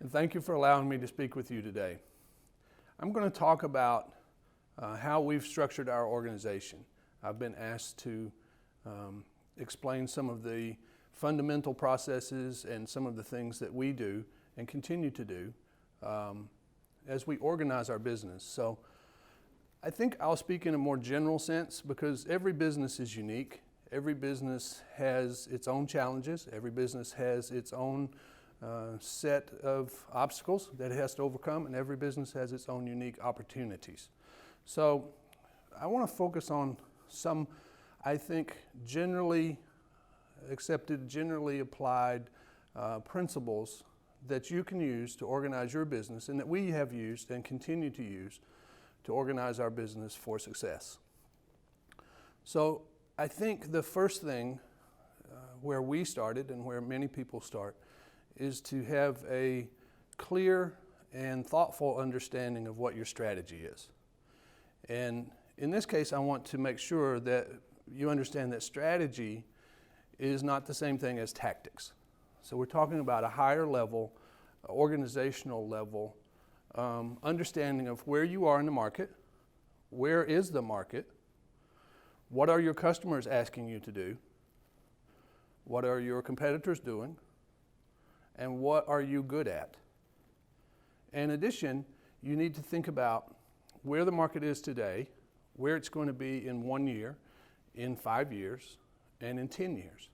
and thank you for allowing me to speak with you today. I'm going to talk about how we've structured our organization. I've been asked to explain some of the fundamental processes and some of the things that we do and continue to do as we organize our business. So I think I'll speak in a more general sense because every business is unique. Every business has its own challenges. Every business has its own set of obstacles that it has to overcome, and every business has its own unique opportunities. So I want to focus on some, I think, generally accepted, generally applied principles that you can use to organize your business and that we have used and continue to use to organize our business for success. So I think the first thing where we started and where many people start is to have a clear and thoughtful understanding of what your strategy is. And in this case, I want to make sure that you understand that strategy is not the same thing as tactics. So we're talking about a higher level, organizational level, understanding of where you are in the market, where is the market, what are your customers asking you to do, what are your competitors doing, and what are you good at. In addition, you need to think about where the market is today, where it's going to be in 1 year, in 5 years, and in 10 years.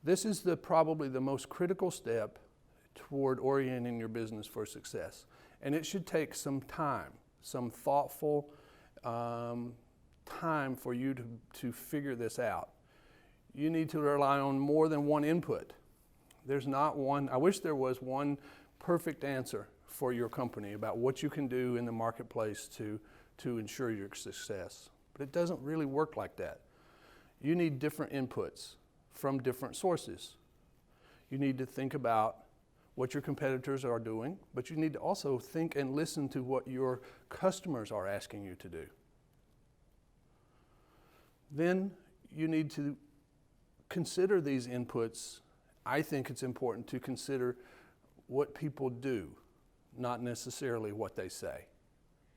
This is probably the most critical step toward orienting your business for success. And it should take some time, some thoughtful time for you to figure this out. You need to rely on more than one input. There's not one, I wish there was one perfect answer for your company about what you can do in the marketplace to ensure your success. But it doesn't really work like that. You need different inputs from different sources. You need to think about what your competitors are doing, but you need to also think and listen to what your customers are asking you to do. Then you need to consider these inputs. I think it's important to consider what people do, not necessarily what they say,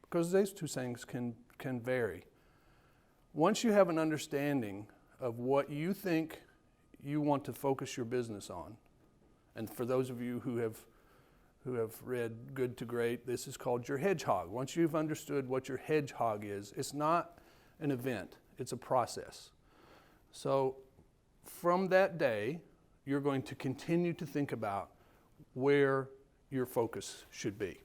because those two things can vary. Once you have an understanding of what you think you want to focus your business on, and for those of you who have read Good to Great, this is called your hedgehog. Once you've understood what your hedgehog is, it's not an event, it's a process. So from that day, you're going to continue to think about where your focus should be.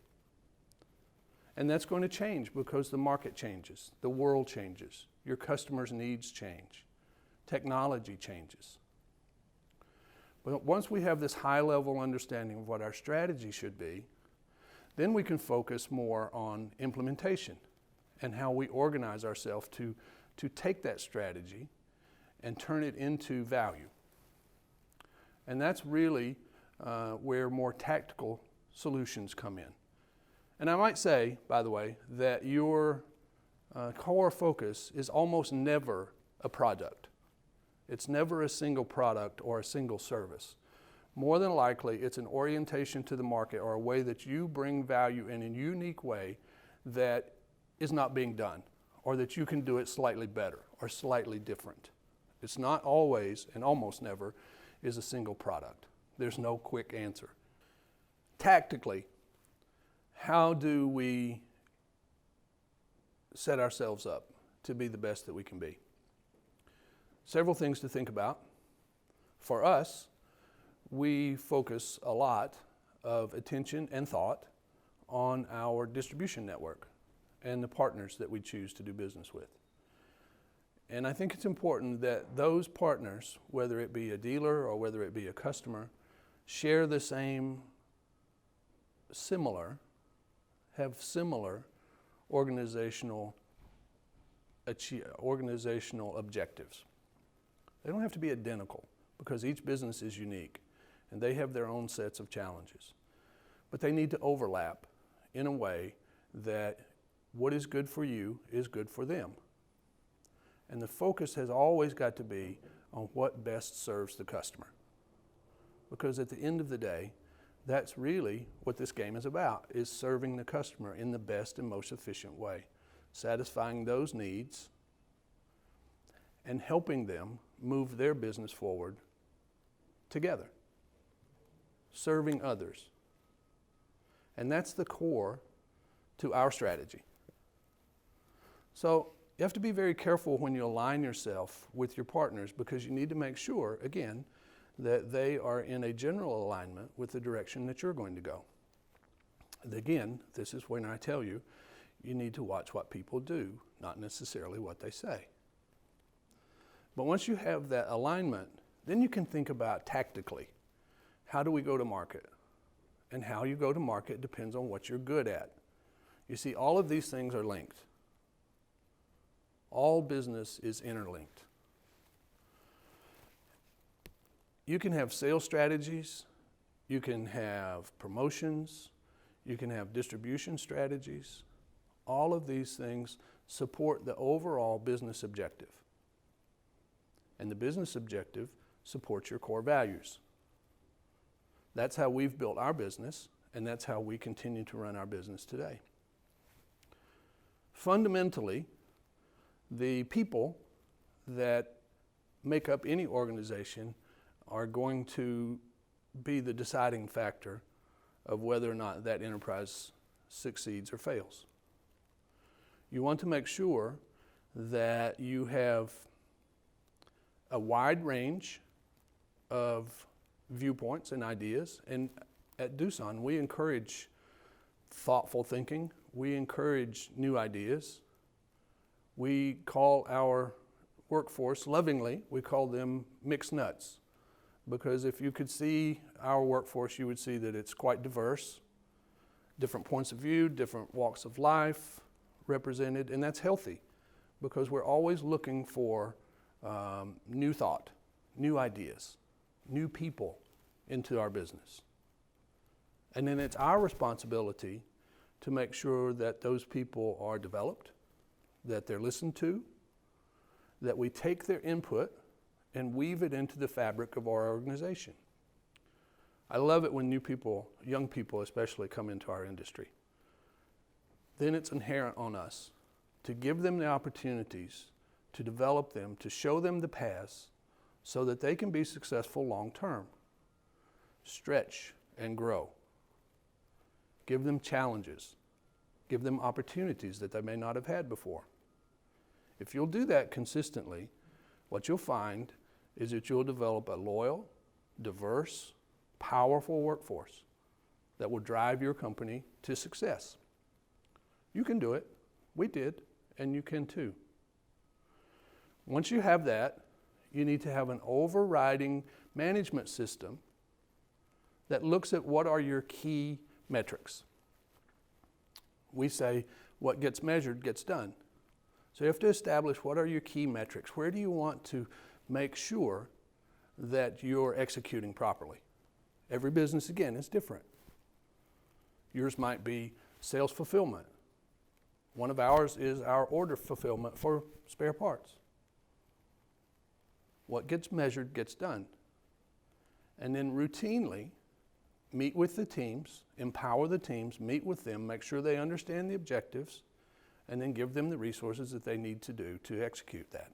And that's going to change because the market changes, the world changes, your customers' needs change, technology changes. But once we have this high-level understanding of what our strategy should be, then we can focus more on implementation and how we organize ourselves to take that strategy and turn it into value. And that's really where more tactical solutions come in. And I might say, by the way, that your core focus is almost never a product. It's never a single product or a single service. More than likely, it's an orientation to the market or a way that you bring value in a unique way that is not being done, or that you can do it slightly better or slightly different. It's not always, and almost never, is a single product. There's no quick answer. Tactically, how do we set ourselves up to be the best that we can be? Several things to think about. For us, we focus a lot of attention and thought on our distribution network and the partners that we choose to do business with. And I think it's important that those partners, whether it be a dealer or whether it be a customer, share the same have similar organizational objectives. They don't have to be identical because each business is unique and they have their own sets of challenges. But they need to overlap in a way that what is good for you is good for them. And the focus has always got to be on what best serves the customer. Because at the end of the day, That's really what this game is about, is serving the customer in the best and most efficient way, satisfying those needs and helping them move their business forward together, serving others. And that's the core to our strategy. So you have to be very careful when you align yourself with your partners, because you need to make sure, again, that they are in a general alignment with the direction that you're going to go. And again, this is when I tell you, you need to watch what people do, not necessarily what they say. But once you have that alignment, then you can think about tactically, how do we go to market? And how you go to market depends on what you're good at. You see, all of these things are linked. All business is interlinked. You can have sales strategies, you can have promotions, you can have distribution strategies. All of these things support the overall business objective. And the business objective supports your core values. That's how we've built our business, and that's how we continue to run our business today. Fundamentally, the people that make up any organization are going to be the deciding factor of whether or not that enterprise succeeds or fails. You want to make sure that you have a wide range of viewpoints and ideas. And at Doosan, we encourage thoughtful thinking. We encourage new ideas. We call our workforce, lovingly, we call them mixed nuts. Because if you could see our workforce, you would see that it's quite diverse. Different points of view, different walks of life represented, and that's healthy, because we're always looking for new thought, new ideas, new people into our business. And then it's our responsibility to make sure that those people are developed, that they're listened to, that we take their input and weave it into the fabric of our organization. I love it when new people, young people especially, come into our industry. Then it's inherent on us to give them the opportunities, to develop them, to show them the paths so that they can be successful long term. Stretch and grow. Give them challenges. Give them opportunities that they may not have had before. If you'll do that consistently, what you'll find is that you'll develop a loyal, diverse, powerful workforce that will drive your company to success. You can do it. We did, and you can too. Once you have that, you need to have an overriding management system that looks at what are your key metrics. We say what gets measured gets done. So you have to establish what are your key metrics. Where do you want to make sure that you're executing properly? Every business, again, is different. Yours might be sales fulfillment. One of ours is our order fulfillment for spare parts. What gets measured gets done. And then routinely, meet with the teams, empower the teams, meet with them, make sure they understand the objectives, and then give them the resources that they need to do to execute that.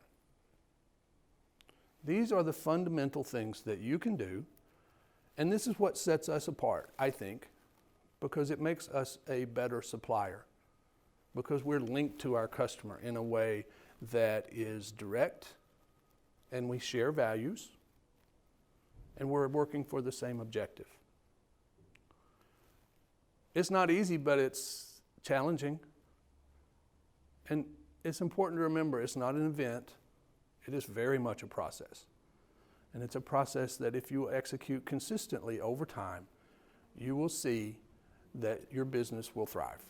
These are the fundamental things that you can do, and this is what sets us apart, I think, because it makes us a better supplier, because we're linked to our customer in a way that is direct, and we share values, and we're working for the same objective. It's not easy, but it's challenging. And it's important to remember, it's not an event. It is very much a process. And it's a process that if you execute consistently over time, you will see that your business will thrive.